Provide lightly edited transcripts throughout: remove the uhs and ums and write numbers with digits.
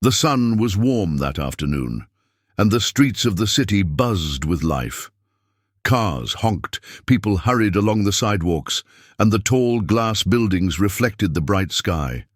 The sun was warm that afternoon, and the streets of the city buzzed with life. Cars honked, people hurried along the sidewalks, and the tall glass buildings reflected the bright sky.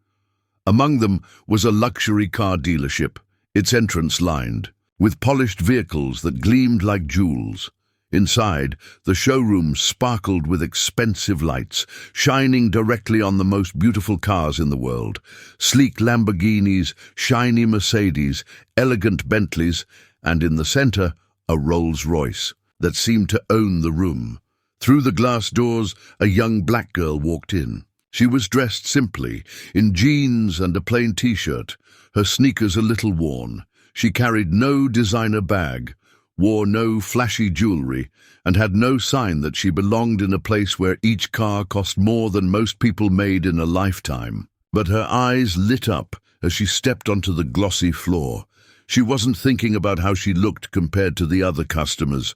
Among them was a luxury car dealership, its entrance lined, with polished vehicles that gleamed like jewels. Inside, the showroom sparkled with expensive lights, shining directly on the most beautiful cars in the world. Sleek Lamborghinis, shiny Mercedes, elegant Bentleys, and in the center, a Rolls-Royce that seemed to own the room. Through the glass doors, a young black girl walked in. She was dressed simply, in jeans and a plain t-shirt, her sneakers a little worn. She carried no designer bag, wore no flashy jewelry, and had no sign that she belonged in a place where each car cost more than most people made in a lifetime. But her eyes lit up as she stepped onto the glossy floor. She wasn't thinking about how she looked compared to the other customers.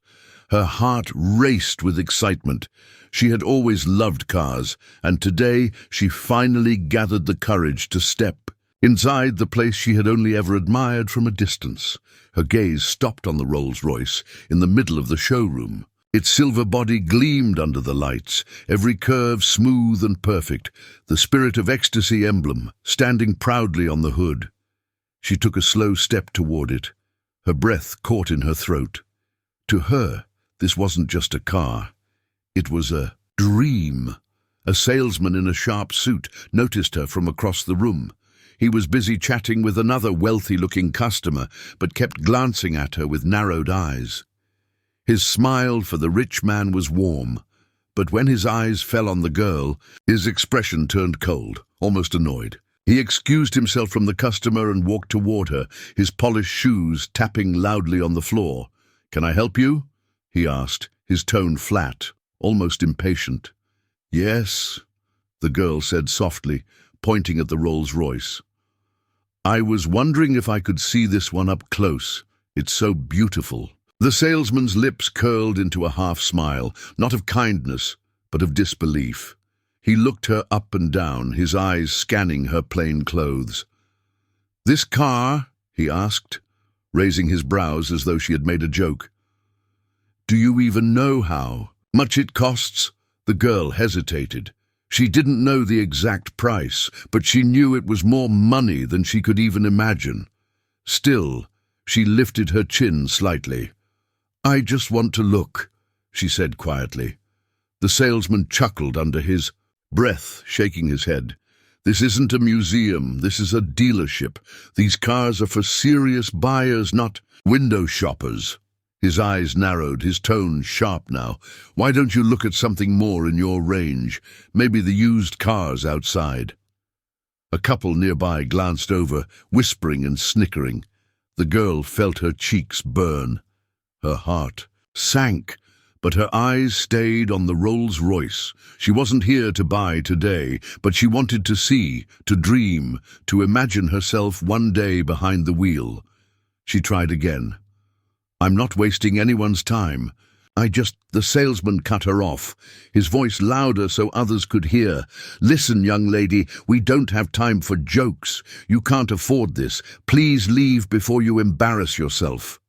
Her heart raced with excitement. She had always loved cars, and today she finally gathered the courage to step inside the place she had only ever admired from a distance. Her gaze stopped on the Rolls-Royce in the middle of the showroom. Its silver body gleamed under the lights, every curve smooth and perfect, the Spirit of Ecstasy emblem standing proudly on the hood. She took a slow step toward it, her breath caught in her throat. To her, this wasn't just a car. It was a dream. A salesman in a sharp suit noticed her from across the room. He was busy chatting with another wealthy-looking customer, but kept glancing at her with narrowed eyes. His smile for the rich man was warm, but when his eyes fell on the girl, his expression turned cold, almost annoyed. He excused himself from the customer and walked toward her, his polished shoes tapping loudly on the floor. "Can I help you?" he asked, his tone flat, almost impatient. "Yes," the girl said softly, pointing at the Rolls-Royce. "I was wondering if I could see this one up close. It's so beautiful." The salesman's lips curled into a half-smile, not of kindness, but of disbelief. He looked her up and down, his eyes scanning her plain clothes. "This car?" he asked, raising his brows as though she had made a joke. "Do you even know how much it costs?" The girl hesitated. She didn't know the exact price, but she knew it was more money than she could even imagine. Still, she lifted her chin slightly. "I just want to look," she said quietly. The salesman chuckled under his breath, shaking his head. "This isn't a museum, this is a dealership. These cars are for serious buyers, not window shoppers." His eyes narrowed, his tone sharp now. "Why don't you look at something more in your range? Maybe the used cars outside." A couple nearby glanced over, whispering and snickering. The girl felt her cheeks burn. Her heart sank, but her eyes stayed on the Rolls-Royce. She wasn't here to buy today, but she wanted to see, to dream, to imagine herself one day behind the wheel. She tried again. "I'm not wasting anyone's time. The salesman cut her off, his voice louder so others could hear. "Listen, young lady, we don't have time for jokes. You can't afford this. Please leave before you embarrass yourself."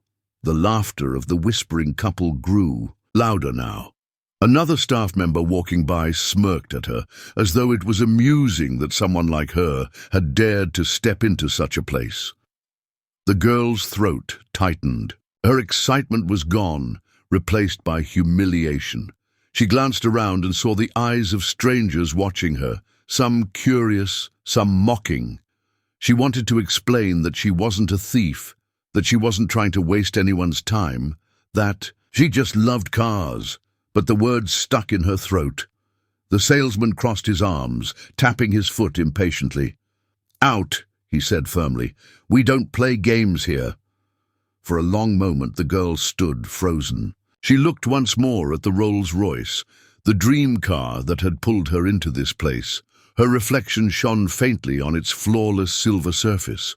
The laughter of the whispering couple grew, louder now. Another staff member walking by smirked at her, as though it was amusing that someone like her had dared to step into such a place. The girl's throat tightened. Her excitement was gone, replaced by humiliation. She glanced around and saw the eyes of strangers watching her, some curious, some mocking. She wanted to explain that she wasn't a thief, that she wasn't trying to waste anyone's time, that she just loved cars, but the words stuck in her throat. The salesman crossed his arms, tapping his foot impatiently. "Out," he said firmly. "We don't play games here." For a long moment the girl stood frozen. She looked once more at the Rolls-Royce, the dream car that had pulled her into this place. Her reflection shone faintly on its flawless silver surface.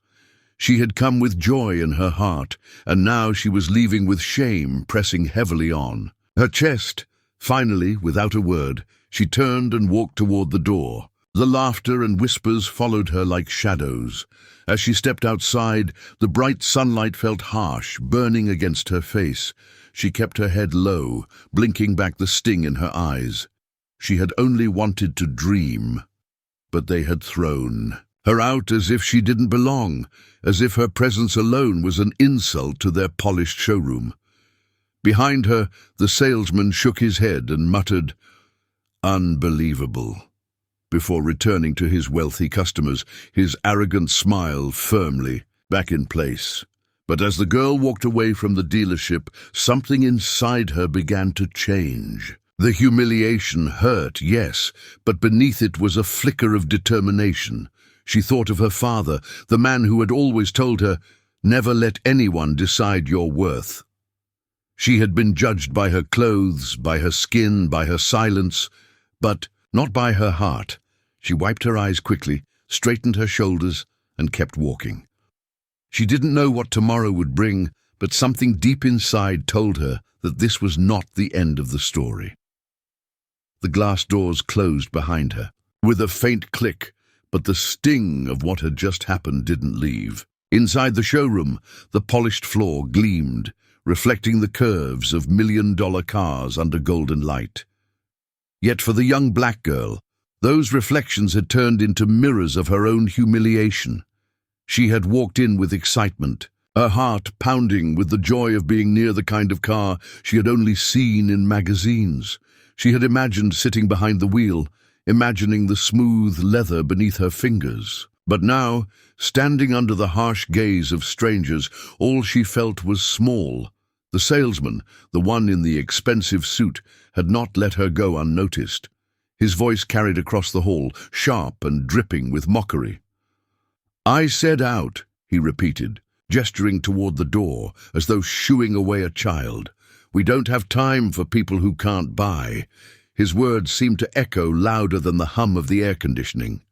She had come with joy in her heart, and now she was leaving with shame pressing heavily on her chest. Finally, without a word, she turned and walked toward the door, The laughter and whispers followed her like shadows. As she stepped outside, the bright sunlight felt harsh, burning against her face. She kept her head low, blinking back the sting in her eyes. She had only wanted to dream, but they had thrown her out as if she didn't belong, as if her presence alone was an insult to their polished showroom. Behind her, the salesman shook his head and muttered, "Unbelievable," before returning to his wealthy customers, his arrogant smile firmly back in place. But as the girl walked away from the dealership, something inside her began to change. The humiliation hurt, yes, but beneath it was a flicker of determination. She thought of her father, the man who had always told her, "Never let anyone decide your worth." She had been judged by her clothes, by her skin, by her silence, but not by her heart. She wiped her eyes quickly, straightened her shoulders, and kept walking. She didn't know what tomorrow would bring, but something deep inside told her that this was not the end of the story. The glass doors closed behind her, with a faint click, but the sting of what had just happened didn't leave. Inside the showroom, the polished floor gleamed, reflecting the curves of million-dollar cars under golden light. Yet for the young black girl, those reflections had turned into mirrors of her own humiliation. She had walked in with excitement, her heart pounding with the joy of being near the kind of car she had only seen in magazines. She had imagined sitting behind the wheel, imagining the smooth leather beneath her fingers. But now, standing under the harsh gaze of strangers, all she felt was small. The salesman, the one in the expensive suit, had not let her go unnoticed. His voice carried across the hall, sharp and dripping with mockery. "I said out," he repeated, gesturing toward the door, as though shooing away a child. "We don't have time for people who can't buy." His words seemed to echo louder than the hum of the air conditioning.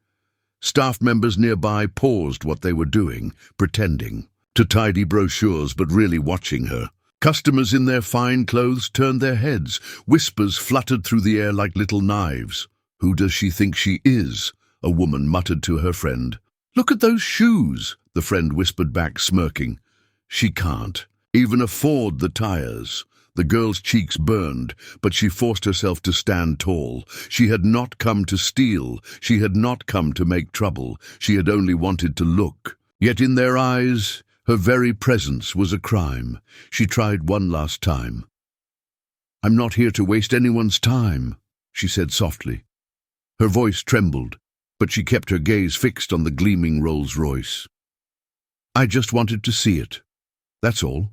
Staff members nearby paused what they were doing, pretending to tidy brochures but really watching her. Customers in their fine clothes turned their heads. Whispers fluttered through the air like little knives. "Who does she think she is?" a woman muttered to her friend. "Look at those shoes," the friend whispered back, smirking. "She can't even afford the tires." The girl's cheeks burned, but she forced herself to stand tall. She had not come to steal. She had not come to make trouble. She had only wanted to look. Yet in their eyes, her very presence was a crime. She tried one last time. "I'm not here to waste anyone's time," she said softly. Her voice trembled, but she kept her gaze fixed on the gleaming Rolls-Royce. "I just wanted to see it. That's all."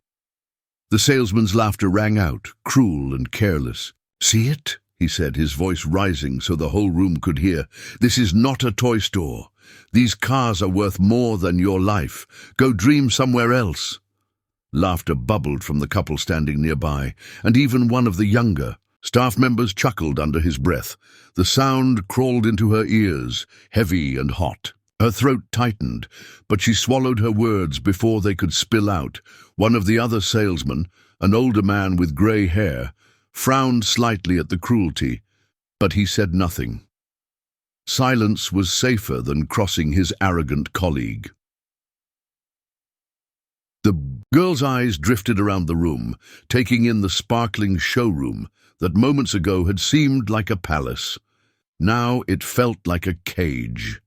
The salesman's laughter rang out, cruel and careless. "See it?" he said, his voice rising so the whole room could hear. "This is not a toy store. These cars are worth more than your life. Go dream somewhere else." Laughter bubbled from the couple standing nearby, and even one of the younger staff members chuckled under his breath. The sound crawled into her ears, heavy and hot. Her throat tightened, but she swallowed her words before they could spill out. One of the other salesmen, an older man with grey hair, frowned slightly at the cruelty, but he said nothing. Silence was safer than crossing his arrogant colleague. The girl's eyes drifted around the room, taking in the sparkling showroom that moments ago had seemed like a palace. Now it felt like a cage.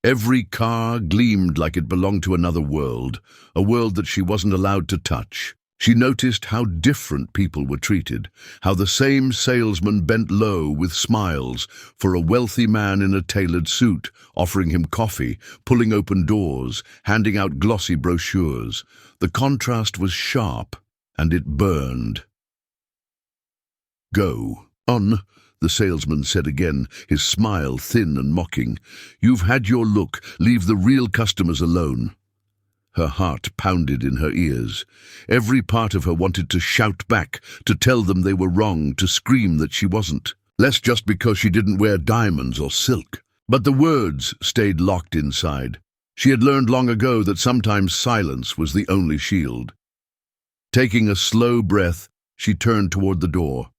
Every car gleamed like it belonged to another world, a world that she wasn't allowed to touch. She noticed how different people were treated, how the same salesman bent low with smiles for a wealthy man in a tailored suit, offering him coffee, pulling open doors, handing out glossy brochures. The contrast was sharp, and it burned. "Go on," the salesman said again, his smile thin and mocking. "You've had your look. Leave the real customers alone." Her heart pounded in her ears. Every part of her wanted to shout back, to tell them they were wrong, to scream that she wasn't. Less just because she didn't wear diamonds or silk. But the words stayed locked inside. She had learned long ago that sometimes silence was the only shield. Taking a slow breath, she turned toward the door.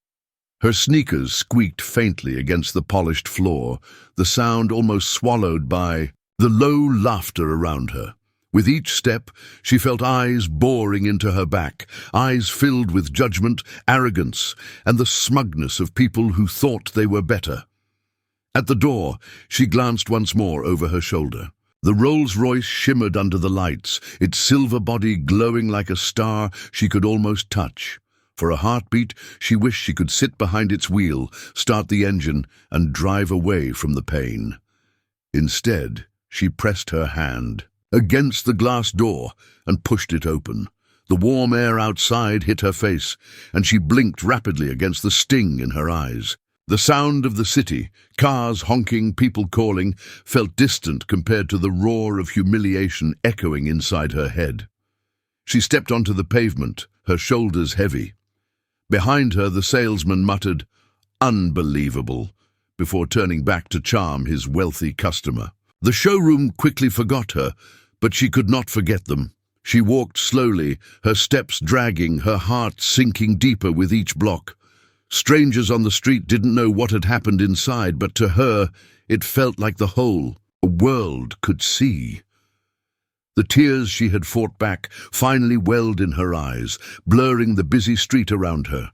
Her sneakers squeaked faintly against the polished floor, the sound almost swallowed by the low laughter around her. With each step, she felt eyes boring into her back, eyes filled with judgment, arrogance, and the smugness of people who thought they were better. At the door, she glanced once more over her shoulder. The Rolls-Royce shimmered under the lights, its silver body glowing like a star she could almost touch. For a heartbeat, she wished she could sit behind its wheel, start the engine, and drive away from the pain. Instead, she pressed her hand against the glass door and pushed it open. The warm air outside hit her face, and she blinked rapidly against the sting in her eyes. The sound of the city, cars honking, people calling, felt distant compared to the roar of humiliation echoing inside her head. She stepped onto the pavement, her shoulders heavy. Behind her, the salesman muttered, "Unbelievable," before turning back to charm his wealthy customer. The showroom quickly forgot her, but she could not forget them. She walked slowly, her steps dragging, her heart sinking deeper with each block. Strangers on the street didn't know what had happened inside, but to her, it felt like the whole world could see. The tears she had fought back finally welled in her eyes, blurring the busy street around her.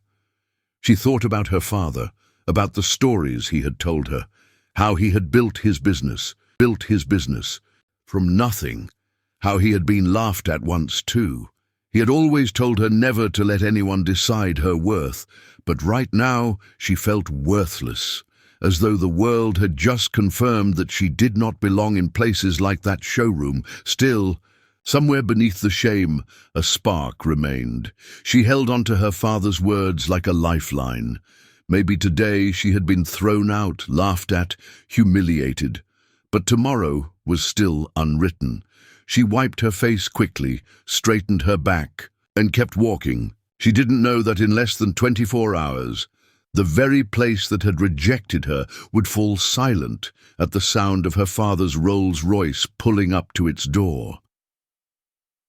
She thought about her father, about the stories he had told her, how he had built his business from nothing, how he had been laughed at once too. He had always told her never to let anyone decide her worth, but right now she felt worthless, as though the world had just confirmed that she did not belong in places like that showroom. Still, somewhere beneath the shame, a spark remained. She held onto her father's words like a lifeline. Maybe today she had been thrown out, laughed at, humiliated, but tomorrow was still unwritten. She wiped her face quickly, straightened her back, and kept walking. She didn't know that in less than 24 hours, the very place that had rejected her would fall silent at the sound of her father's Rolls-Royce pulling up to its door.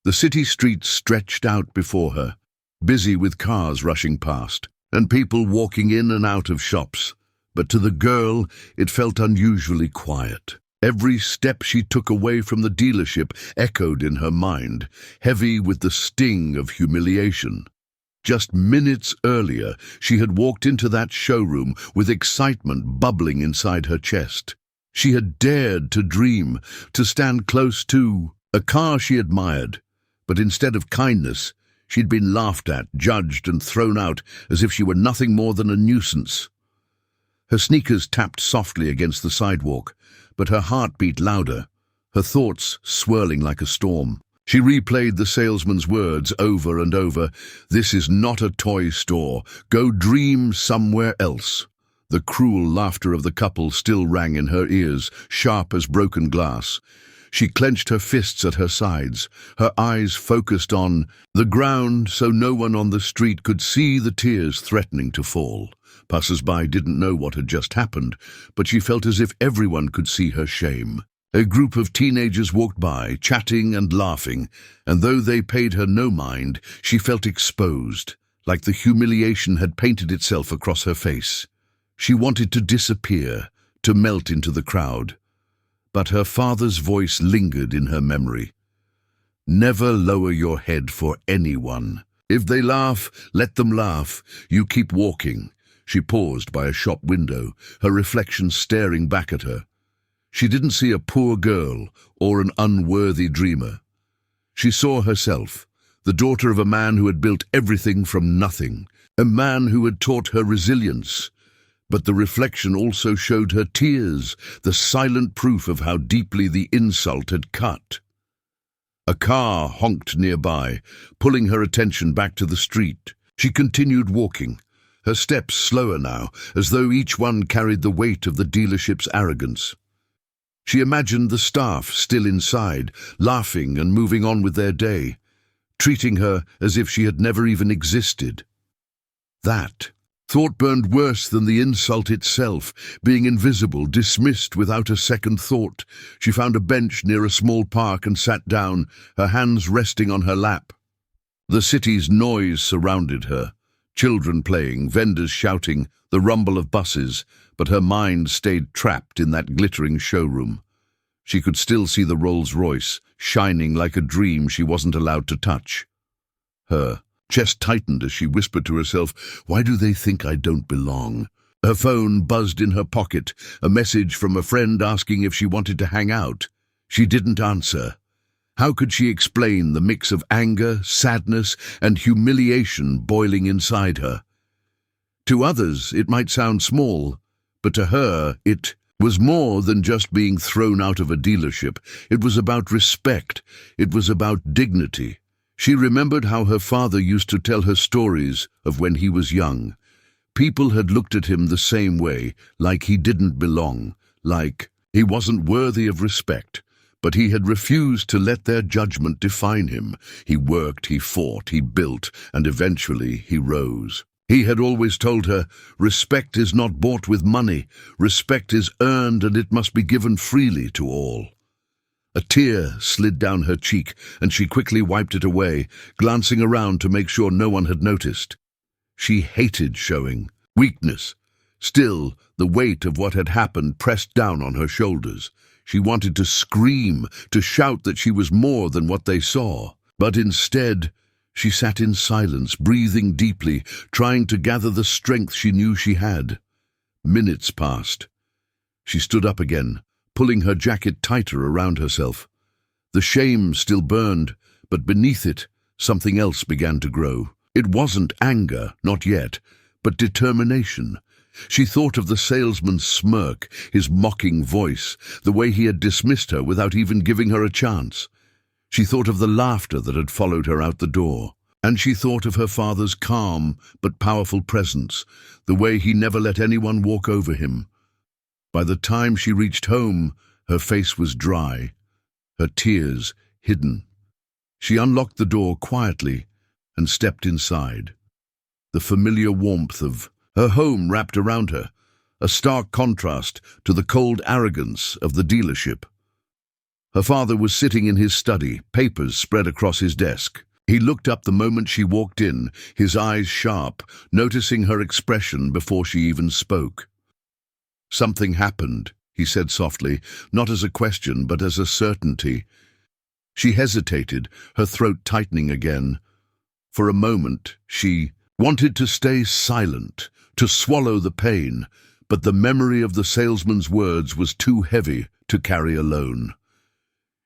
The city streets stretched out before her, busy with cars rushing past, and people walking in and out of shops. But to the girl, it felt unusually quiet. Every step she took away from the dealership echoed in her mind, heavy with the sting of humiliation. Just minutes earlier, she had walked into that showroom with excitement bubbling inside her chest. She had dared to dream, to stand close to a car she admired, but instead of kindness, she'd been laughed at, judged, and thrown out as if she were nothing more than a nuisance. Her sneakers tapped softly against the sidewalk, but her heart beat louder, her thoughts swirling like a storm. She replayed the salesman's words over and over. "This is not a toy store. Go dream somewhere else." The cruel laughter of the couple still rang in her ears, sharp as broken glass. She clenched her fists at her sides, her eyes focused on the ground so no one on the street could see the tears threatening to fall. Passers-by didn't know what had just happened, but she felt as if everyone could see her shame. A group of teenagers walked by, chatting and laughing, and though they paid her no mind, she felt exposed, like the humiliation had painted itself across her face. She wanted to disappear, to melt into the crowd. But her father's voice lingered in her memory. "Never lower your head for anyone. If they laugh, let them laugh. You keep walking." She paused by a shop window, her reflection staring back at her. She didn't see a poor girl or an unworthy dreamer. She saw herself, the daughter of a man who had built everything from nothing, a man who had taught her resilience. But the reflection also showed her tears, the silent proof of how deeply the insult had cut. A car honked nearby, pulling her attention back to the street. She continued walking, her steps slower now, as though each one carried the weight of the dealership's arrogance. She imagined the staff still inside, laughing and moving on with their day, treating her as if she had never even existed. That thought burned worse than the insult itself, being invisible, dismissed without a second thought. She found a bench near a small park and sat down, her hands resting on her lap. The city's noise surrounded her. Children playing, vendors shouting, the rumble of buses, but her mind stayed trapped in that glittering showroom. She could still see the Rolls-Royce, shining like a dream she wasn't allowed to touch. Her chest tightened as she whispered to herself, "Why do they think I don't belong?" Her phone buzzed in her pocket, a message from a friend asking if she wanted to hang out. She didn't answer. How could she explain the mix of anger, sadness, and humiliation boiling inside her? To others, it might sound small, but to her, it was more than just being thrown out of a dealership. It was about respect. It was about dignity. She remembered how her father used to tell her stories of when he was young. People had looked at him the same way, like he didn't belong, like he wasn't worthy of respect. But he had refused to let their judgment define him. He worked, he fought, he built, and eventually he rose. He had always told her, respect is not bought with money. Respect is earned, and it must be given freely to all. A tear slid down her cheek, and she quickly wiped it away, glancing around to make sure no one had noticed. She hated showing weakness. Still, the weight of what had happened pressed down on her shoulders. She wanted to scream, to shout that she was more than what they saw. But instead, she sat in silence, breathing deeply, trying to gather the strength she knew she had. Minutes passed. She stood up again, pulling her jacket tighter around herself. The shame still burned, but beneath it, something else began to grow. It wasn't anger, not yet, but determination. She thought of the salesman's smirk, his mocking voice, the way he had dismissed her without even giving her a chance. She thought of the laughter that had followed her out the door. And she thought of her father's calm but powerful presence, the way he never let anyone walk over him. By the time she reached home, her face was dry, her tears hidden. She unlocked the door quietly and stepped inside. The familiar warmth of her home wrapped around her, a stark contrast to the cold arrogance of the dealership. Her father was sitting in his study, papers spread across his desk. He looked up the moment she walked in, his eyes sharp, noticing her expression before she even spoke. "Something happened," he said softly, not as a question but as a certainty. She hesitated, her throat tightening again. For a moment, she wanted to stay silent, to swallow the pain, but the memory of the salesman's words was too heavy to carry alone.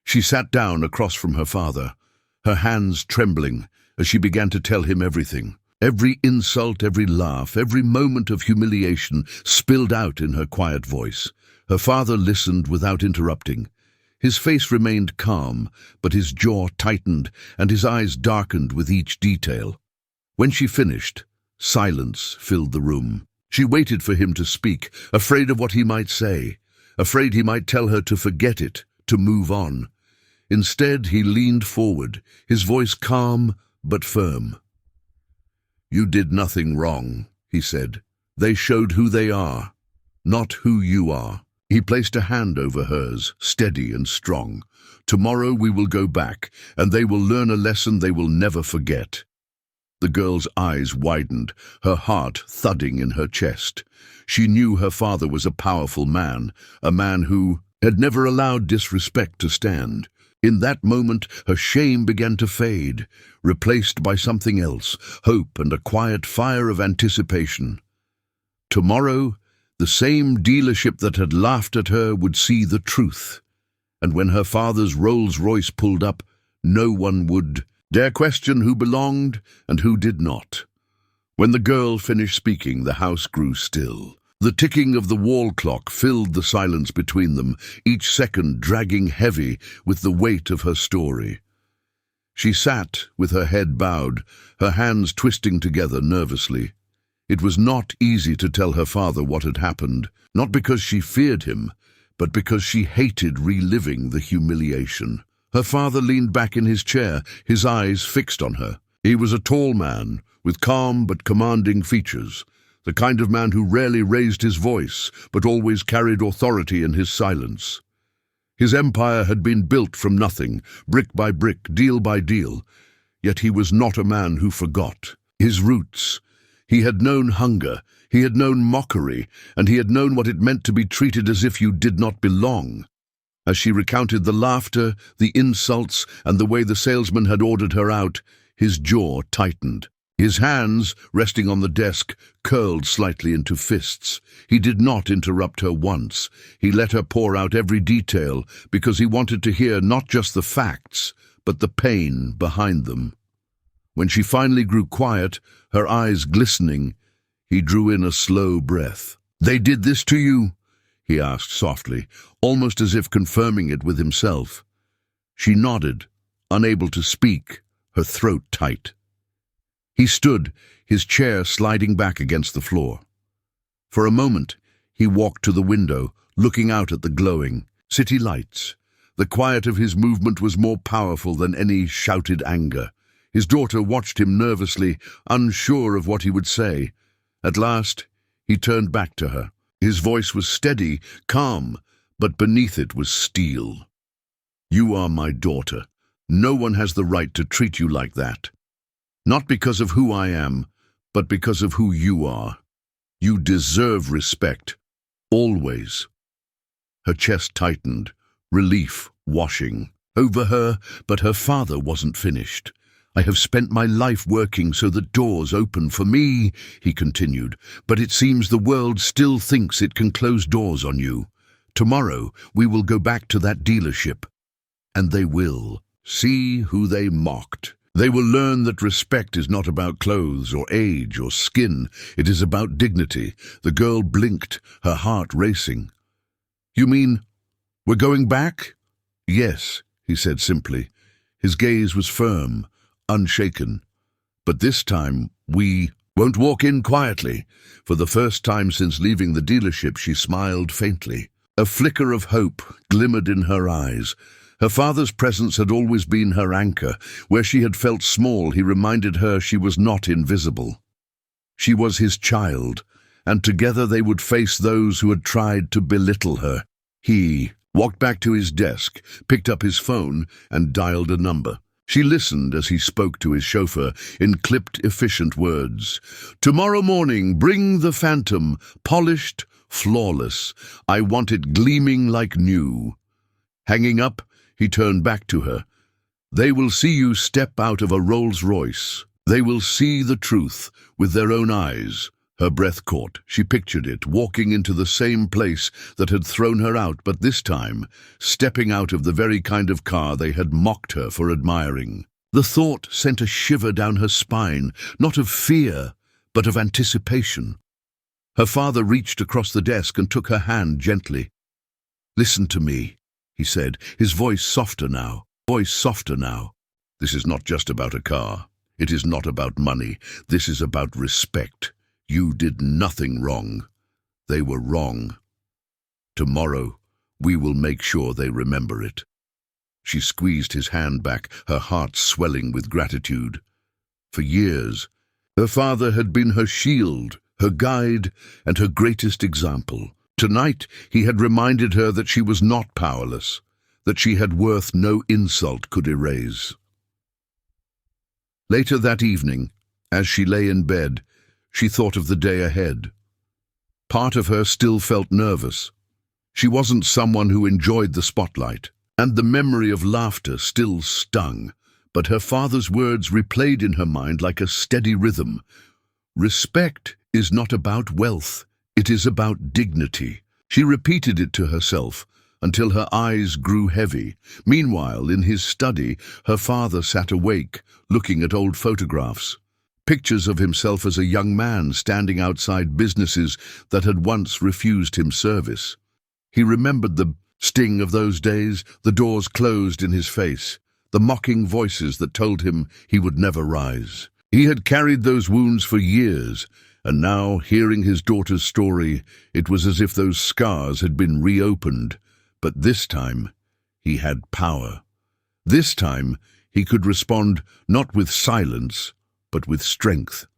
She sat down across from her father, her hands trembling as she began to tell him everything. Every insult, every laugh, every moment of humiliation spilled out in her quiet voice. Her father listened without interrupting. His face remained calm, but his jaw tightened and his eyes darkened with each detail. When she finished, silence filled the room. She waited for him to speak, afraid of what he might say, afraid he might tell her to forget it, to move on. Instead, he leaned forward, his voice calm but firm. "You did nothing wrong," he said. "They showed who they are, not who you are." He placed a hand over hers, steady and strong. "Tomorrow we will go back, and they will learn a lesson they will never forget." The girl's eyes widened, her heart thudding in her chest. She knew her father was a powerful man, a man who had never allowed disrespect to stand. In that moment, her shame began to fade, replaced by something else, hope and a quiet fire of anticipation. Tomorrow, the same dealership that had laughed at her would see the truth. And when her father's Rolls-Royce pulled up, no one would dare question who belonged and who did not. When the girl finished speaking, the house grew still. The ticking of the wall clock filled the silence between them, each second dragging heavy with the weight of her story. She sat with her head bowed, her hands twisting together nervously. It was not easy to tell her father what had happened, not because she feared him, but because she hated reliving the humiliation. Her father leaned back in his chair, his eyes fixed on her. He was a tall man, with calm but commanding features, the kind of man who rarely raised his voice, but always carried authority in his silence. His empire had been built from nothing, brick by brick, deal by deal, yet he was not a man who forgot his roots. He had known hunger, he had known mockery, and he had known what it meant to be treated as if you did not belong. As she recounted the laughter, the insults, and the way the salesman had ordered her out, his jaw tightened. His hands, resting on the desk, curled slightly into fists. He did not interrupt her once. He let her pour out every detail, because he wanted to hear not just the facts, but the pain behind them. When she finally grew quiet, her eyes glistening, he drew in a slow breath. "They did this to you?" he asked softly, almost as if confirming it with himself. She nodded, unable to speak, her throat tight. He stood, his chair sliding back against the floor. For a moment, he walked to the window, looking out at the glowing city lights. The quiet of his movement was more powerful than any shouted anger. His daughter watched him nervously, unsure of what he would say. At last, he turned back to her. His voice was steady, calm, but beneath it was steel. "You are my daughter. No one has the right to treat you like that. Not because of who I am, but because of who you are. You deserve respect. Always." Her chest tightened, relief washing over her, but her father wasn't finished. "I have spent my life working so that doors open for me," he continued, "but it seems the world still thinks it can close doors on you. Tomorrow we will go back to that dealership, and they will see who they mocked. They will learn that respect is not about clothes or age or skin. It is about dignity." The girl blinked, her heart racing. "You mean we're going back?" "Yes," he said simply. His gaze was firm, unshaken. "But this time, we won't walk in quietly." For the first time since leaving the dealership, she smiled faintly. A flicker of hope glimmered in her eyes. Her father's presence had always been her anchor. Where she had felt small, he reminded her she was not invisible. She was his child, and together they would face those who had tried to belittle her. He walked back to his desk, picked up his phone, and dialed a number. She listened as he spoke to his chauffeur in clipped, efficient words. "Tomorrow morning, bring the Phantom, polished, flawless. I want it gleaming like new." Hanging up, he turned back to her. "They will see you step out of a Rolls-Royce. They will see the truth with their own eyes." Her breath caught. She pictured it, walking into the same place that had thrown her out, but this time, stepping out of the very kind of car they had mocked her for admiring. The thought sent a shiver down her spine, not of fear, but of anticipation. Her father reached across the desk and took her hand gently. "Listen to me," he said, his voice softer now. "This is not just about a car. It is not about money. This is about respect. You did nothing wrong. They were wrong. Tomorrow, we will make sure they remember it." She squeezed his hand back, her heart swelling with gratitude. For years, her father had been her shield, her guide, and her greatest example. Tonight, he had reminded her that she was not powerless, that she had worth no insult could erase. Later that evening, as she lay in bed, she thought of the day ahead. Part of her still felt nervous. She wasn't someone who enjoyed the spotlight, and the memory of laughter still stung, but her father's words replayed in her mind like a steady rhythm. "Respect is not about wealth, it is about dignity." She repeated it to herself until her eyes grew heavy. Meanwhile, in his study, her father sat awake, looking at old photographs. Pictures of himself as a young man standing outside businesses that had once refused him service. He remembered the sting of those days, the doors closed in his face, the mocking voices that told him he would never rise. He had carried those wounds for years, and now, hearing his daughter's story, it was as if those scars had been reopened. But this time, he had power. This time, he could respond not with silence, but with strength.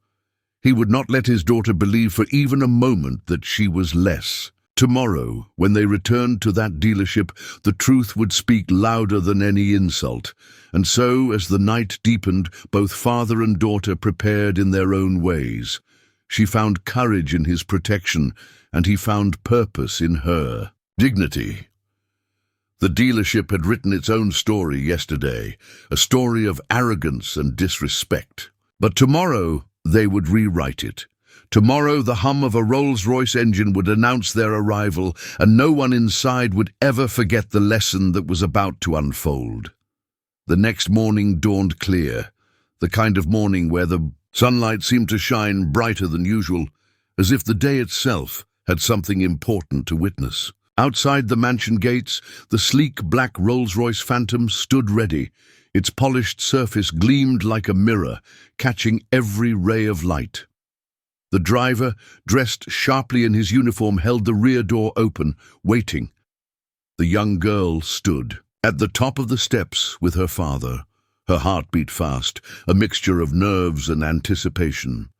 He would not let his daughter believe for even a moment that she was less. Tomorrow, when they returned to that dealership, the truth would speak louder than any insult. And so, as the night deepened, both father and daughter prepared in their own ways. She found courage in his protection, and he found purpose in her. Dignity. The dealership had written its own story yesterday, a story of arrogance and disrespect. But tomorrow they would rewrite it. Tomorrow the hum of a Rolls-Royce engine would announce their arrival, and no one inside would ever forget the lesson that was about to unfold. The next morning dawned clear, the kind of morning where the sunlight seemed to shine brighter than usual, as if the day itself had something important to witness. Outside the mansion gates, the sleek black Rolls-Royce Phantom stood ready. Its polished surface gleamed like a mirror, catching every ray of light. The driver, dressed sharply in his uniform, held the rear door open, waiting. The young girl stood at the top of the steps with her father. Her heart beat fast, a mixture of nerves and anticipation.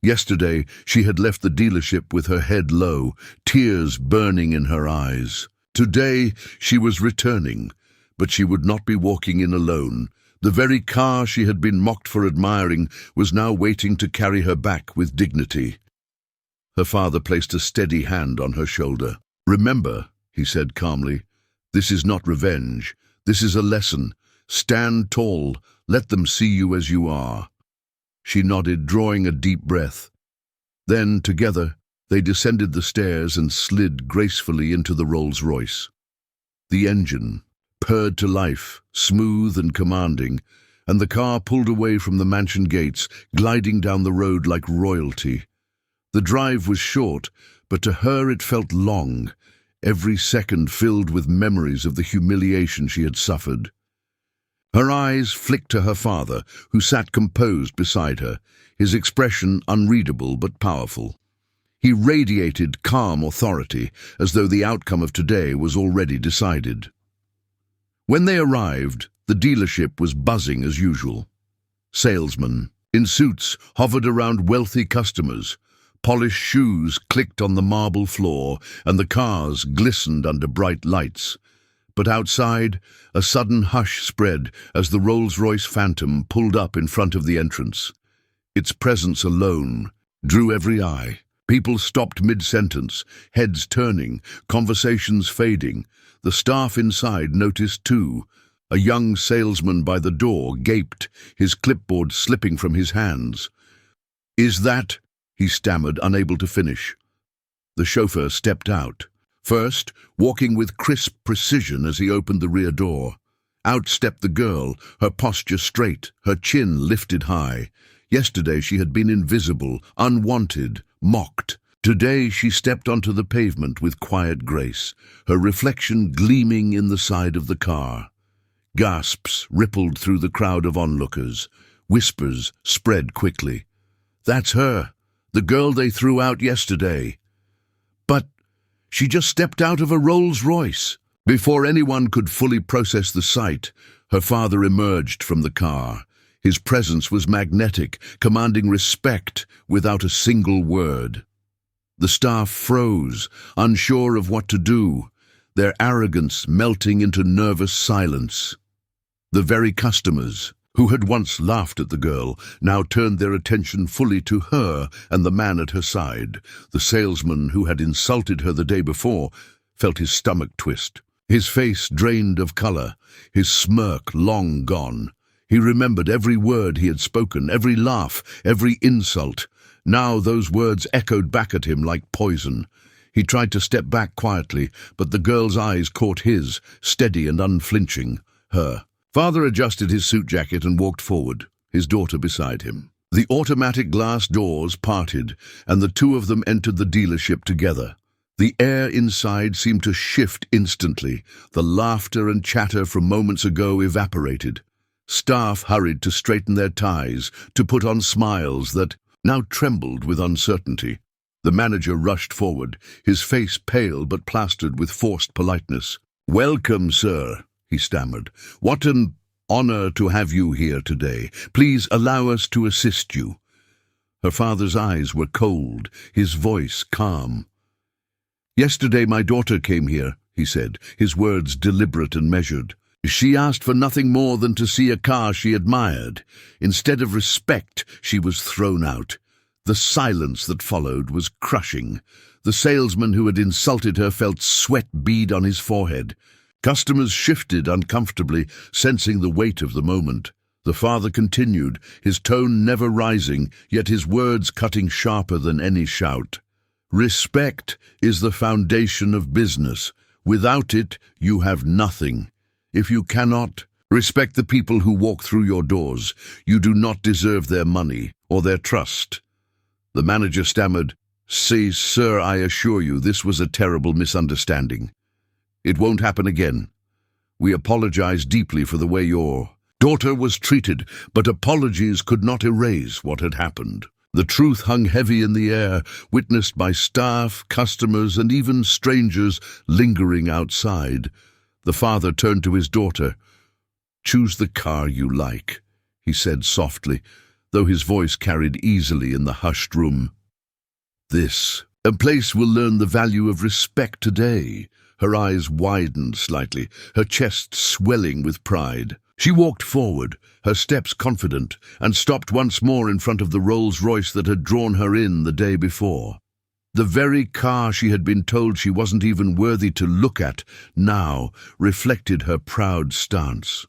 Yesterday, she had left the dealership with her head low, tears burning in her eyes. Today, she was returning, but she would not be walking in alone. The very car she had been mocked for admiring was now waiting to carry her back with dignity. Her father placed a steady hand on her shoulder. "Remember," he said calmly, "this is not revenge. This is a lesson. Stand tall. Let them see you as you are." She nodded, drawing a deep breath. Then, together, they descended the stairs and slid gracefully into the Rolls-Royce. The engine purred to life, smooth and commanding, and the car pulled away from the mansion gates, gliding down the road like royalty. The drive was short, but to her it felt long, every second filled with memories of the humiliation she had suffered. Her eyes flicked to her father, who sat composed beside her, his expression unreadable but powerful. He radiated calm authority, as though the outcome of today was already decided. When they arrived, the dealership was buzzing as usual. Salesmen in suits hovered around wealthy customers. Polished shoes clicked on the marble floor, and the cars glistened under bright lights. But outside, a sudden hush spread as the Rolls-Royce Phantom pulled up in front of the entrance. Its presence alone drew every eye. People stopped mid-sentence, heads turning, conversations fading. The staff inside noticed too. A young salesman by the door gaped, his clipboard slipping from his hands. "Is that?" he stammered, unable to finish. The chauffeur stepped out. First, walking with crisp precision as he opened the rear door. Out stepped the girl, her posture straight, her chin lifted high. Yesterday she had been invisible, unwanted, mocked. Today she stepped onto the pavement with quiet grace, her reflection gleaming in the side of the car. Gasps rippled through the crowd of onlookers. Whispers spread quickly. "That's her, the girl they threw out yesterday." "But she just stepped out of a Rolls-Royce." Before anyone could fully process the sight, her father emerged from the car. His presence was magnetic, commanding respect without a single word. The staff froze, unsure of what to do, their arrogance melting into nervous silence. The very customers, who had once laughed at the girl, now turned their attention fully to her and the man at her side. The salesman who had insulted her the day before felt his stomach twist. His face drained of color, his smirk long gone. He remembered every word he had spoken, every laugh, every insult. Now those words echoed back at him like poison. He tried to step back quietly, but the girl's eyes caught his, steady and unflinching. Her father adjusted his suit jacket and walked forward, his daughter beside him. The automatic glass doors parted, and the two of them entered the dealership together. The air inside seemed to shift instantly. The laughter and chatter from moments ago evaporated. Staff hurried to straighten their ties, to put on smiles that now trembled with uncertainty. The manager rushed forward, his face pale but plastered with forced politeness. "Welcome, sir," he stammered. "What an honor to have you here today. Please allow us to assist you." Her father's eyes were cold, his voice calm. "Yesterday my daughter came here," he said, his words deliberate and measured. "She asked for nothing more than to see a car she admired. Instead of respect, she was thrown out. The silence that followed was crushing. The salesman who had insulted her felt sweat bead on his forehead. Customers shifted uncomfortably, sensing the weight of the moment. The father continued, his tone never rising, yet his words cutting sharper than any shout. Respect is the foundation of business. Without it, you have nothing. If you cannot respect the people who walk through your doors, you do not deserve their money or their trust. The manager stammered, "See, sir, I assure you this was a terrible misunderstanding. It won't happen again. We apologize deeply for the way your daughter was treated, but apologies could not erase what had happened." The truth hung heavy in the air, witnessed by staff, customers, and even strangers lingering outside. The father turned to his daughter. "Choose the car you like," he said softly, though his voice carried easily in the hushed room. "This place will learn the value of respect today." Her eyes widened slightly, her chest swelling with pride. She walked forward, her steps confident, and stopped once more in front of the Rolls-Royce that had drawn her in the day before. The very car she had been told she wasn't even worthy to look at now reflected her proud stance.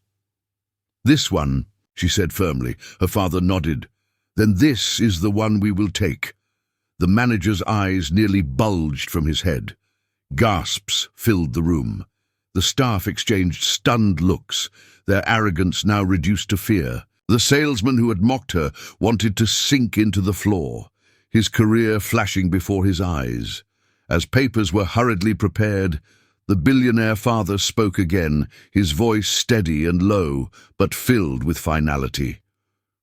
"This one," she said firmly. Her father nodded. "Then this is the one we will take." The manager's eyes nearly bulged from his head. Gasps filled the room. The staff exchanged stunned looks, their arrogance now reduced to fear. The salesman who had mocked her wanted to sink into the floor, his career flashing before his eyes. As papers were hurriedly prepared, the billionaire father spoke again, his voice steady and low, but filled with finality.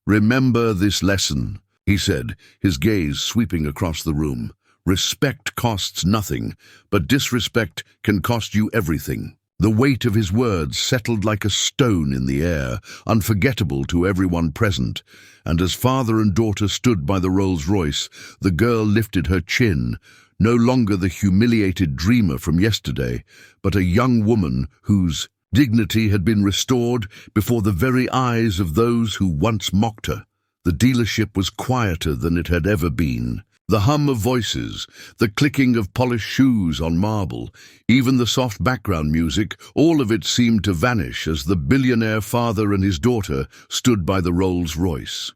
"Remember this lesson," he said, his gaze sweeping across the room. "Respect costs nothing, but disrespect can cost you everything." The weight of his words settled like a stone in the air, unforgettable to everyone present, and as father and daughter stood by the Rolls-Royce, the girl lifted her chin, no longer the humiliated dreamer from yesterday, but a young woman whose dignity had been restored before the very eyes of those who once mocked her. The dealership was quieter than it had ever been. The hum of voices, the clicking of polished shoes on marble, even the soft background music, all of it seemed to vanish as the billionaire father and his daughter stood by the Rolls-Royce.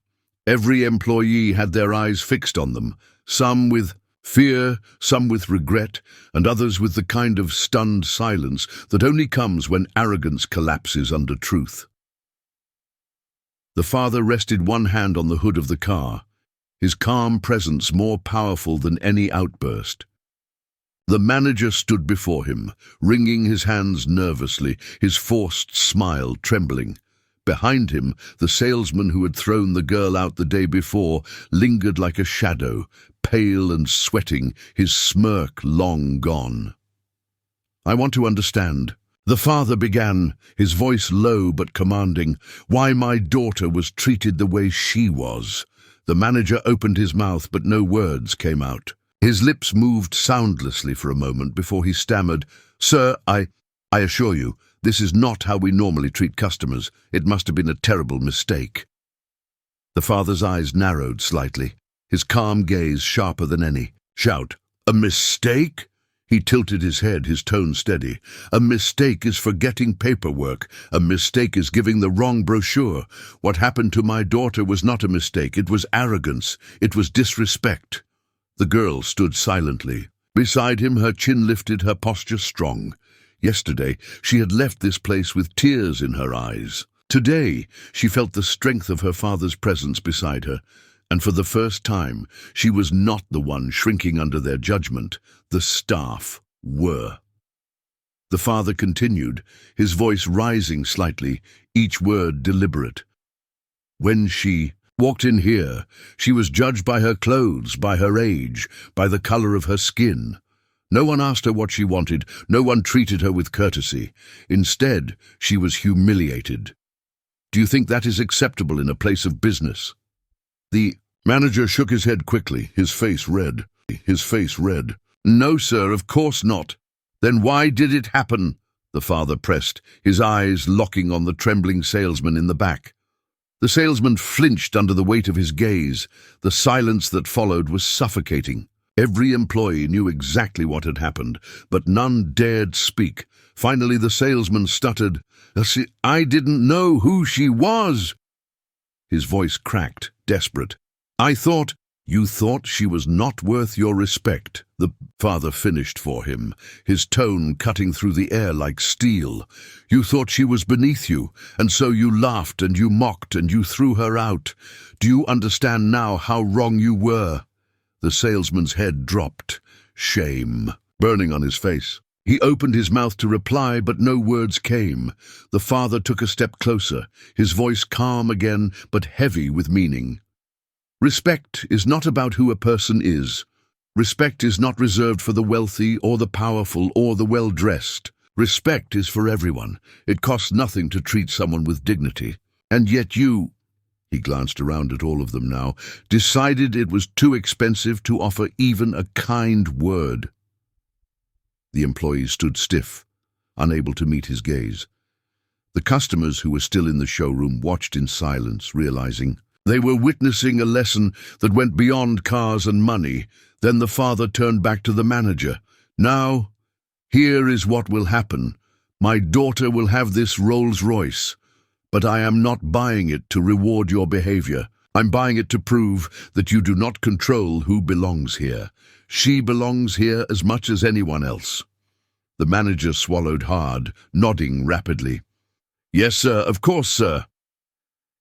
Every employee had their eyes fixed on them, some with fear, some with regret, and others with the kind of stunned silence that only comes when arrogance collapses under truth. The father rested one hand on the hood of the car, his calm presence more powerful than any outburst. The manager stood before him, wringing his hands nervously, his forced smile trembling. Behind him, the salesman who had thrown the girl out the day before lingered like a shadow, pale and sweating, his smirk long gone. "I want to understand," the father began, his voice low but commanding, "why my daughter was treated the way she was." The manager opened his mouth, but no words came out. His lips moved soundlessly for a moment before he stammered, "Sir, I assure you, this is not how we normally treat customers. It must have been a terrible mistake." The father's eyes narrowed slightly, his calm gaze sharper than any. "Shout, a mistake?" He tilted his head, his tone steady. "A mistake is forgetting paperwork. A mistake is giving the wrong brochure. What happened to my daughter was not a mistake. It was arrogance. It was disrespect." The girl stood silently. Beside him, her chin lifted, her posture strong. Yesterday, she had left this place with tears in her eyes. Today, she felt the strength of her father's presence beside her. And for the first time, she was not the one shrinking under their judgment. The staff were. The father continued, his voice rising slightly, each word deliberate. "When she walked in here, she was judged by her clothes, by her age, by the color of her skin. No one asked her what she wanted, no one treated her with courtesy. Instead, she was humiliated. Do you think that is acceptable in a place of business?" The manager shook his head quickly, his face red. "No, sir, of course not." "Then why did it happen?" the father pressed, his eyes locking on the trembling salesman in the back. The salesman flinched under the weight of his gaze. The silence that followed was suffocating. Every employee knew exactly what had happened, but none dared speak. Finally, the salesman stuttered, "I didn't know who she was." His voice cracked, desperate. You thought she was not worth your respect," the father finished for him, his tone cutting through the air like steel. "You thought she was beneath you, and so you laughed and you mocked and you threw her out. Do you understand now how wrong you were?" The salesman's head dropped, shame burning on his face. He opened his mouth to reply, but no words came. The father took a step closer, his voice calm again, but heavy with meaning. "Respect is not about who a person is. Respect is not reserved for the wealthy or the powerful or the well-dressed. Respect is for everyone. It costs nothing to treat someone with dignity. And yet you," he glanced around at all of them now, "decided it was too expensive to offer even a kind word." The employees stood stiff, unable to meet his gaze. The customers who were still in the showroom watched in silence, realizing they were witnessing a lesson that went beyond cars and money. Then the father turned back to the manager. "Now, here is what will happen. My daughter will have this Rolls-Royce, but I am not buying it to reward your behavior. I'm buying it to prove that you do not control who belongs here. She belongs here as much as anyone else." The manager swallowed hard, nodding rapidly. "Yes, sir, of course, sir."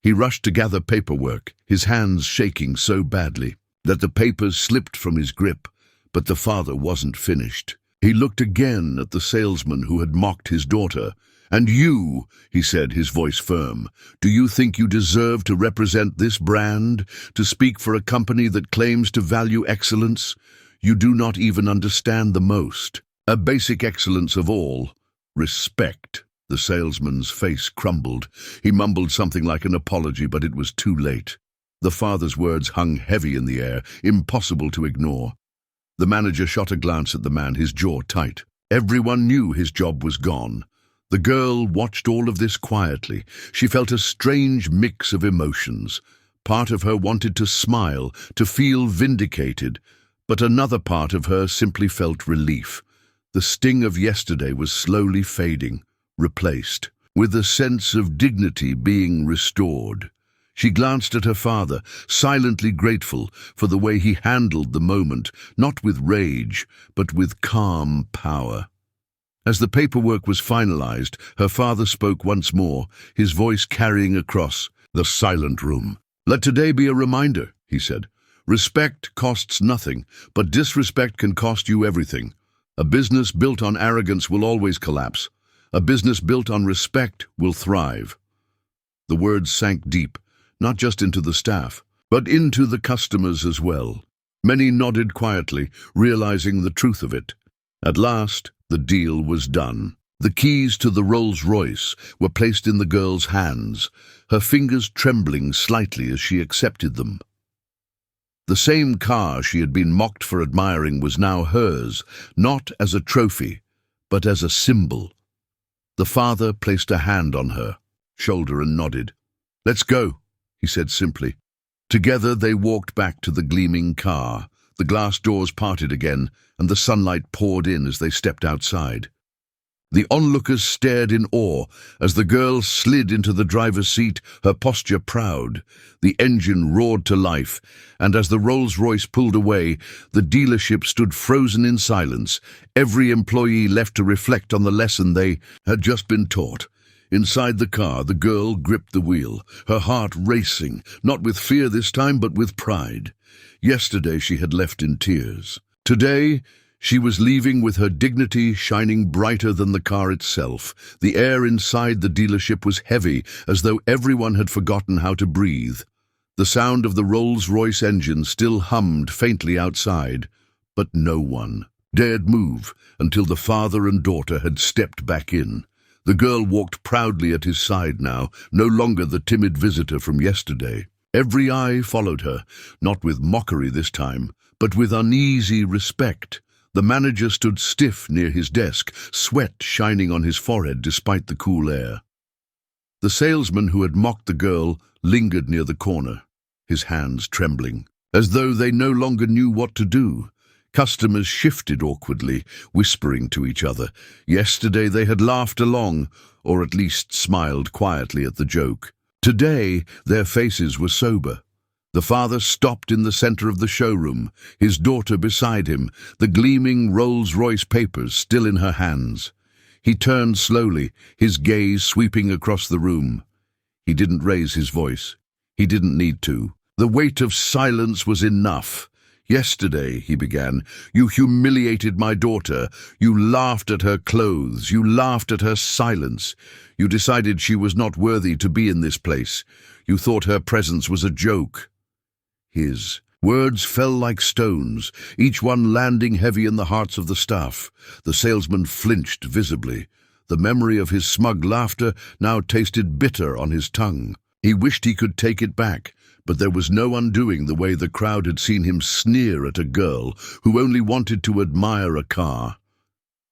He rushed to gather paperwork, his hands shaking so badly that the papers slipped from his grip, but the father wasn't finished. He looked again at the salesman who had mocked his daughter. "And you," he said, his voice firm, "do you think you deserve to represent this brand, to speak for a company that claims to value excellence? You do not even understand the most, a basic excellence of all, respect." The salesman's face crumbled. He mumbled something like an apology, but it was too late. The father's words hung heavy in the air, impossible to ignore. The manager shot a glance at the man, his jaw tight. Everyone knew his job was gone. The girl watched all of this quietly. She felt a strange mix of emotions. Part of her wanted to smile, to feel vindicated, but another part of her simply felt relief. The sting of yesterday was slowly fading, replaced with a sense of dignity being restored. She glanced at her father, silently grateful for the way he handled the moment, not with rage, but with calm power. As the paperwork was finalized, her father spoke once more, his voice carrying across the silent room. "Let today be a reminder," he said. "Respect costs nothing, but disrespect can cost you everything. A business built on arrogance will always collapse. A business built on respect will thrive." The words sank deep, not just into the staff, but into the customers as well. Many nodded quietly, realizing the truth of it. At last, the deal was done. The keys to the Rolls-Royce were placed in the girl's hands, her fingers trembling slightly as she accepted them. The same car she had been mocked for admiring was now hers, not as a trophy, but as a symbol. The father placed a hand on her shoulder and nodded. "Let's go," he said simply. Together they walked back to the gleaming car. The glass doors parted again, and the sunlight poured in as they stepped outside. The onlookers stared in awe as the girl slid into the driver's seat, her posture proud. The engine roared to life, and as the Rolls-Royce pulled away, the dealership stood frozen in silence, every employee left to reflect on the lesson they had just been taught. Inside the car, the girl gripped the wheel, her heart racing, not with fear this time, but with pride. Yesterday she had left in tears. Today, she was leaving with her dignity shining brighter than the car itself. The air inside the dealership was heavy, as though everyone had forgotten how to breathe. The sound of the Rolls-Royce engine still hummed faintly outside, but no one dared move until the father and daughter had stepped back in. The girl walked proudly at his side now, no longer the timid visitor from yesterday. Every eye followed her, not with mockery this time, but with uneasy respect. The manager stood stiff near his desk, sweat shining on his forehead despite the cool air. The salesman who had mocked the girl lingered near the corner, his hands trembling, as though they no longer knew what to do. Customers shifted awkwardly, whispering to each other. Yesterday they had laughed along, or at least smiled quietly at the joke. Today their faces were sober. The father stopped in the center of the showroom, his daughter beside him, the gleaming Rolls-Royce papers still in her hands. He turned slowly, his gaze sweeping across the room. He didn't raise his voice. He didn't need to. The weight of silence was enough. Yesterday, he began, you humiliated my daughter. You laughed at her clothes. You laughed at her silence. You decided she was not worthy to be in this place. You thought her presence was a joke. His words fell like stones, each one landing heavy in the hearts of the staff. The salesman flinched visibly. The memory of his smug laughter now tasted bitter on his tongue. He wished he could take it back, but there was no undoing the way the crowd had seen him sneer at a girl who only wanted to admire a car.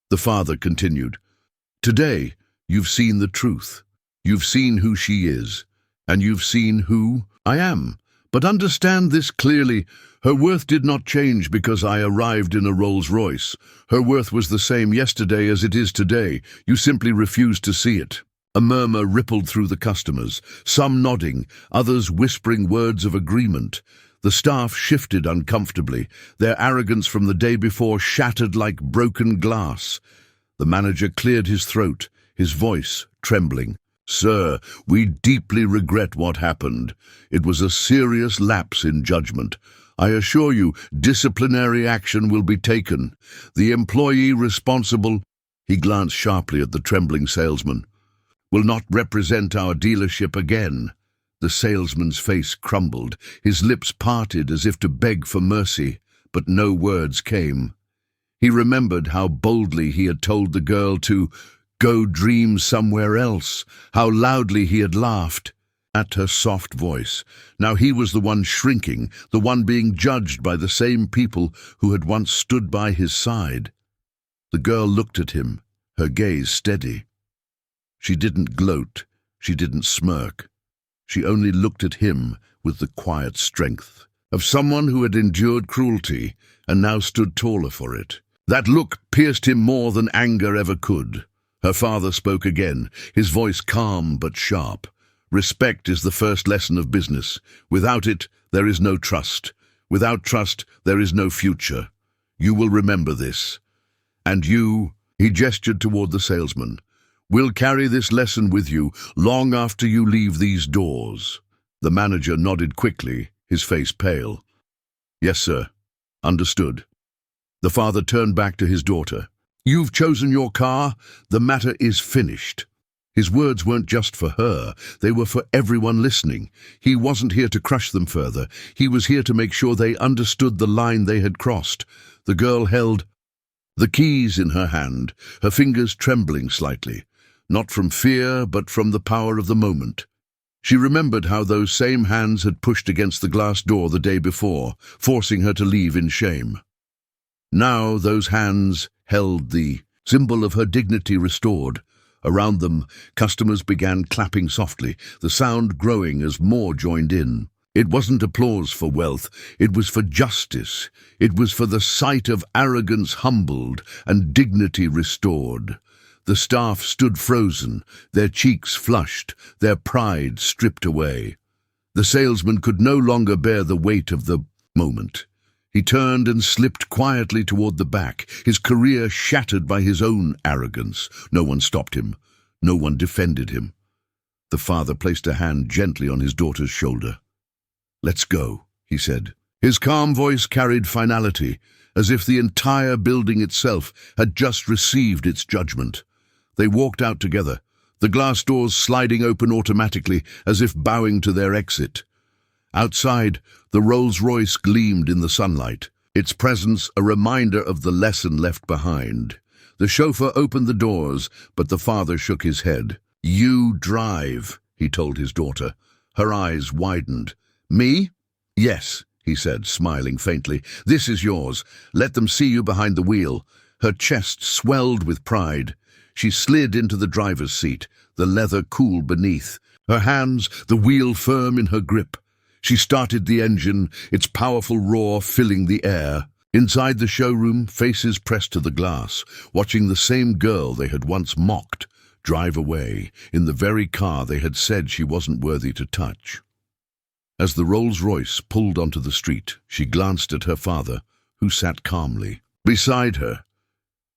The father continued, "Today, you've seen the truth. You've seen who she is, and you've seen who I am. But understand this clearly, her worth did not change because I arrived in a Rolls-Royce. Her worth was the same yesterday as it is today. You simply refused to see it." A murmur rippled through the customers, some nodding, others whispering words of agreement. The staff shifted uncomfortably, their arrogance from the day before shattered like broken glass. The manager cleared his throat, his voice trembling. "Sir, we deeply regret what happened. It was a serious lapse in judgment. I assure you, disciplinary action will be taken. The employee responsible," he glanced sharply at the trembling salesman, "will not represent our dealership again." The salesman's face crumbled, his lips parted as if to beg for mercy, but no words came. He remembered how boldly he had told the girl to go dream somewhere else, how loudly he had laughed at her soft voice. Now he was the one shrinking, the one being judged by the same people who had once stood by his side. The girl looked at him, her gaze steady. She didn't gloat, she didn't smirk. She only looked at him with the quiet strength of someone who had endured cruelty and now stood taller for it. That look pierced him more than anger ever could. Her father spoke again, his voice calm but sharp. "Respect is the first lesson of business. Without it, there is no trust. Without trust, there is no future. You will remember this. And you," he gestured toward the salesman, "will carry this lesson with you long after you leave these doors." The manager nodded quickly, his face pale. "Yes, sir. Understood." The father turned back to his daughter. "You've chosen your car. The matter is finished." His words weren't just for her, they were for everyone listening. He wasn't here to crush them further. He was here to make sure they understood the line they had crossed. The girl held the keys in her hand, her fingers trembling slightly, not from fear but from the power of the moment. She remembered how those same hands had pushed against the glass door the day before, forcing her to leave in shame. Now those hands held the symbol of her dignity restored. Around them, customers began clapping softly, the sound growing as more joined in. It wasn't applause for wealth, it was for justice. It was for the sight of arrogance humbled and dignity restored. The staff stood frozen, their cheeks flushed, their pride stripped away. The salesman could no longer bear the weight of the moment. He turned and slipped quietly toward the back, his career shattered by his own arrogance. No one stopped him. No one defended him. The father placed a hand gently on his daughter's shoulder. "Let's go," he said. His calm voice carried finality, as if the entire building itself had just received its judgment. They walked out together, the glass doors sliding open automatically as if bowing to their exit. Outside, the Rolls-Royce gleamed in the sunlight, its presence a reminder of the lesson left behind. The chauffeur opened the doors, but the father shook his head. "You drive," he told his daughter. Her eyes widened. "Me?" "Yes," he said, smiling faintly. "This is yours. Let them see you behind the wheel." Her chest swelled with pride. She slid into the driver's seat, the leather cool beneath, her hands the wheel firm in her grip. She started the engine, its powerful roar filling the air. Inside the showroom, faces pressed to the glass, watching the same girl they had once mocked drive away in the very car they had said she wasn't worthy to touch. As the Rolls-Royce pulled onto the street, she glanced at her father, who sat calmly beside her.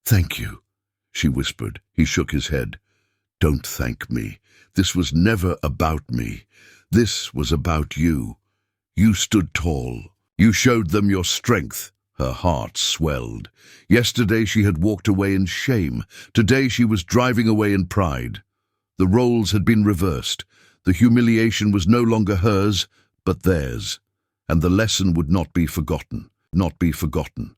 "Thank you," she whispered. He shook his head. "Don't thank me. This was never about me. This was about you. You stood tall. You showed them your strength." Her heart swelled. Yesterday she had walked away in shame. Today she was driving away in pride. The roles had been reversed. The humiliation was no longer hers, but theirs. And the lesson would not be forgotten. Not be forgotten.